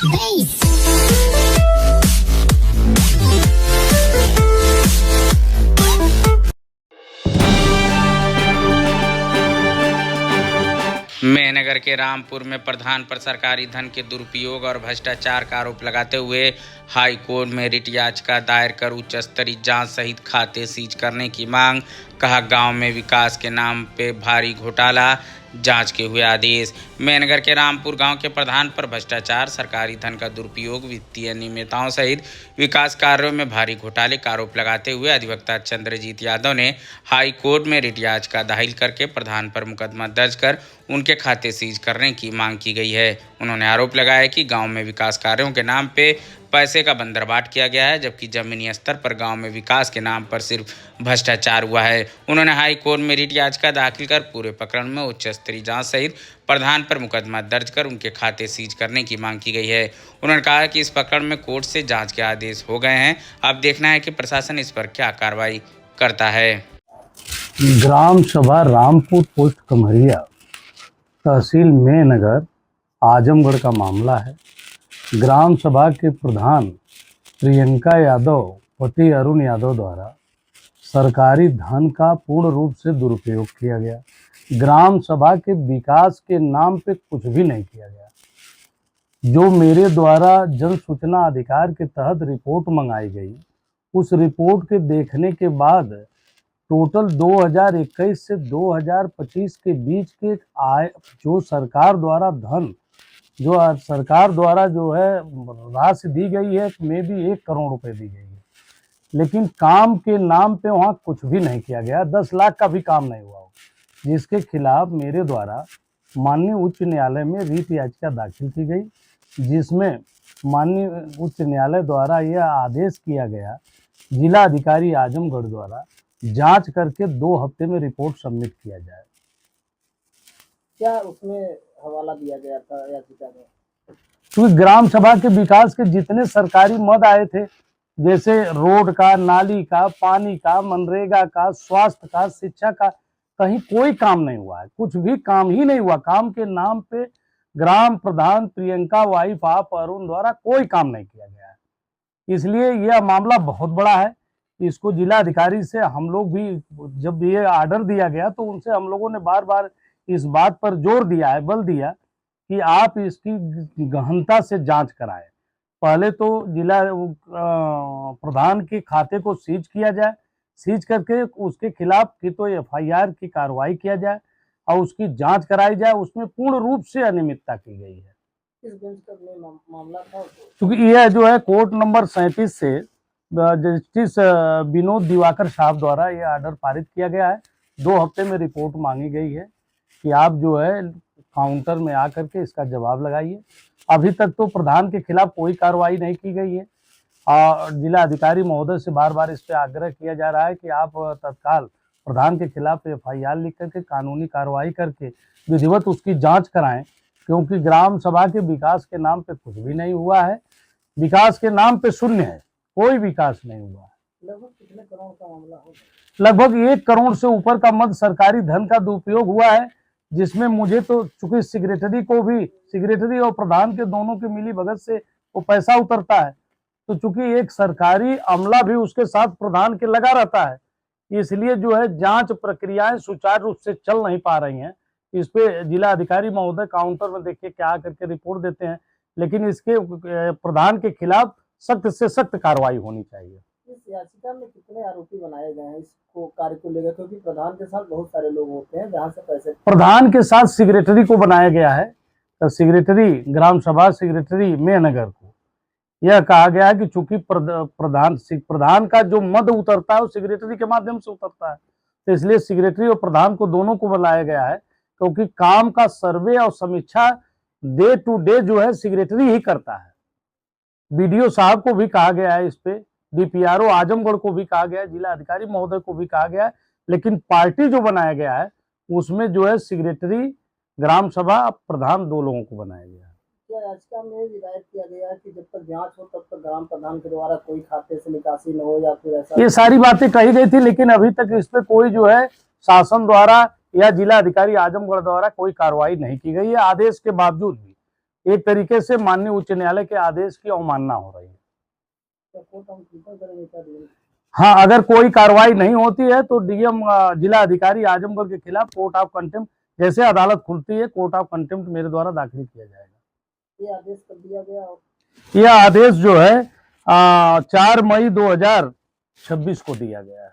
मेहनगर के रामपुर में प्रधान पर सरकारी धन के दुरुपयोग और भ्रष्टाचार का आरोप लगाते हुए हाई कोर्ट में रिट याचिका दायर कर उच्च स्तरीय जांच सहित खाते सीज करने की मांग। कहा, गांव में विकास के नाम पे भारी घोटाला, जांच के हुए आदेश। मेहनगर के रामपुर गांव के प्रधान पर भ्रष्टाचार, सरकारी धन का दुरुपयोग, वित्तीय अनियमितताओं सहित विकास कार्यों में भारी घोटाले का आरोप लगाते हुए अधिवक्ता चंद्रजीत यादव ने हाई कोर्ट में रिट याचिका दाखिल करके प्रधान पर मुकदमा दर्ज कर उनके खाते सीज करने की मांग की गई है। उन्होंने आरोप लगाया कि गांव में विकास कार्यों के नाम पे पैसे का बंदरबाट किया गया है, जबकि जमीनी स्तर पर गांव में विकास के नाम पर सिर्फ भ्रष्टाचार हुआ है। उन्होंने हाई कोर्ट में रिट याचिका दाखिल कर पूरे प्रकरण में उच्च स्तरीय जांच सहित प्रधान पर मुकदमा दर्ज कर उनके खाते सीज करने की मांग की गई है। उन्होंने कहा कि इस प्रकरण में कोर्ट से जांच के आदेश हो गए हैं, अब देखना है कि प्रशासन इस पर क्या कार्रवाई करता है। ग्राम सभा रामपुर पोस्ट कमरिया, तहसील मेहनगर, आजमगढ़ का मामला है। ग्राम सभा के प्रधान प्रियंका यादव पति अरुण यादव द्वारा सरकारी धन का पूर्ण रूप से दुरुपयोग किया गया। ग्राम सभा के विकास के नाम पे कुछ भी नहीं किया गया। जो मेरे द्वारा जन सूचना अधिकार के तहत रिपोर्ट मंगाई गई, उस रिपोर्ट के देखने के बाद टोटल 2021 से 2025 के बीच के जो सरकार द्वारा धन, जो सरकार द्वारा जो है राशि दी गई है, में भी 1 करोड़ रुपए दी गई है, लेकिन काम के नाम पे वहाँ कुछ भी नहीं किया गया। 10 लाख का भी काम नहीं हुआ, जिसके खिलाफ मेरे द्वारा माननीय उच्च न्यायालय में रिट याचिका दाखिल की गई, जिसमें माननीय उच्च न्यायालय द्वारा यह आदेश किया गया जिला अधिकारी आजमगढ़ द्वारा जांच करके 2 हफ्ते में रिपोर्ट सबमिट किया जाए। क्या उसमें हवाला दिया गया था याचिका में? क्योंकि ग्राम सभा के विकास के जितने सरकारी मद आए थे, जैसे रोड का, नाली का, पानी का, मनरेगा का, स्वास्थ्य का, शिक्षा का, कहीं कोई काम नहीं हुआ है। कुछ भी काम ही नहीं हुआ। काम के नाम पे ग्राम प्रधान प्रियंका वाइफ आप अरुण द्वारा कोई काम नहीं किया गया है। इसलिए यह मामला बहुत बड़ा है। इसको जिला अधिकारी से हम लोग भी, जब ये ऑर्डर दिया गया तो उनसे हम लोगों ने बार बार इस बात पर जोर दिया है, बल दिया कि आप इसकी गहनता से जांच कराएं। पहले तो जिला प्रधान के खाते को सीज किया जाए, सीज करके उसके खिलाफ की तो FIR की कार्रवाई किया जाए और उसकी जांच कराई जाए। उसमें पूर्ण रूप से अनियमितता की गई है। किस बेंच का मामला था? क्योंकि यह जो है कोर्ट नंबर 37 से जस्टिस विनोद दिवाकर साहब द्वारा यह ऑर्डर पारित किया गया है। 2 हफ्ते में रिपोर्ट मांगी गई है कि आप जो है काउंटर में आकर के इसका जवाब लगाइए। अभी तक तो प्रधान के खिलाफ कोई कार्रवाई नहीं की गई है और जिला अधिकारी महोदय से बार बार इस पर आग्रह किया जा रहा है कि आप तत्काल प्रधान के खिलाफ FIR लिख करके कानूनी कार्रवाई करके विधिवत उसकी जांच कराएं, क्योंकि ग्राम सभा के विकास के नाम पे कुछ भी नहीं हुआ है। विकास के नाम पे शून्य है, कोई विकास नहीं हुआ है। लगभग कितने करोड़ का मामला होगा? लगभग 1 करोड़ से ऊपर का मद सरकारी धन का दुरुपयोग हुआ है, जिसमें मुझे तो चूंकि सेक्रेटरी और प्रधान के दोनों की मिली भगत से वो पैसा उतरता है, तो चूंकि एक सरकारी अमला भी उसके साथ प्रधान के लगा रहता है, इसलिए जो है जांच प्रक्रियाएं सुचारू रूप से चल नहीं पा रही हैं। इस पे जिला अधिकारी महोदय काउंटर में देख के क्या करके रिपोर्ट देते हैं, लेकिन इसके प्रधान के खिलाफ सख्त से सख्त कार्रवाई होनी चाहिए। इस याचिका में कितने आरोपी बनाए गए हैं इसको कार्य को लेकर? क्योंकि प्रधान के साथ बहुत सारे लोग होते हैं जहाँ से पैसे। प्रधान के साथ सेक्रेटरी को बनाया गया है, तो सेक्रेटरी ग्राम सभा सेक्रेटरी मेहनगर को यह कहा गया है कि चूंकि प्रधान का जो मद उतरता है वो सेक्रेटरी के माध्यम से उतरता है, तो इसलिए सेक्रेटरी और प्रधान को दोनों को बनाया गया है, क्योंकि काम का सर्वे और समीक्षा डे टू डे जो है सेक्रेटरी ही करता है। BDO साहब को भी कहा गया है, इस पे DPRO आजमगढ़ को भी कहा गया है, जिला अधिकारी महोदय को भी कहा गया है, लेकिन पार्टी जो बनाया गया है उसमें जो है सेक्रेटरी, ग्राम सभा प्रधान 2 लोगों को बनाया गया है। क्या याचिका में हिदायत किया गया है कि जब तक जांच हो तब तक ग्राम प्रधान के द्वारा कोई खाते से निकासी न हो, या फिर ऐसा? ये सारी बातें कही गई थी, लेकिन अभी तक इस पे कोई जो है शासन द्वारा या जिला अधिकारी आजमगढ़ द्वारा कोई कार्रवाई नहीं की गई है। आदेश के बावजूद भी एक तरीके से माननीय उच्च न्यायालय के आदेश की अवमानना हो रही है। तो कोर्ट हम प्रीफर करेंगे क्या डीएम? हाँ, अगर कोई कार्रवाई नहीं होती है तो डीएम जिला अधिकारी आजमगढ़ के खिलाफ कोर्ट ऑफ कंटेम्प्ट, जैसे अदालत खुलती है कोर्ट ऑफ कंटेम्प्ट मेरे द्वारा दाखिल किया जाएगा। ये आदेश कर दिया गया और यह आदेश जो है 4 मई 2026 को दिया गया है।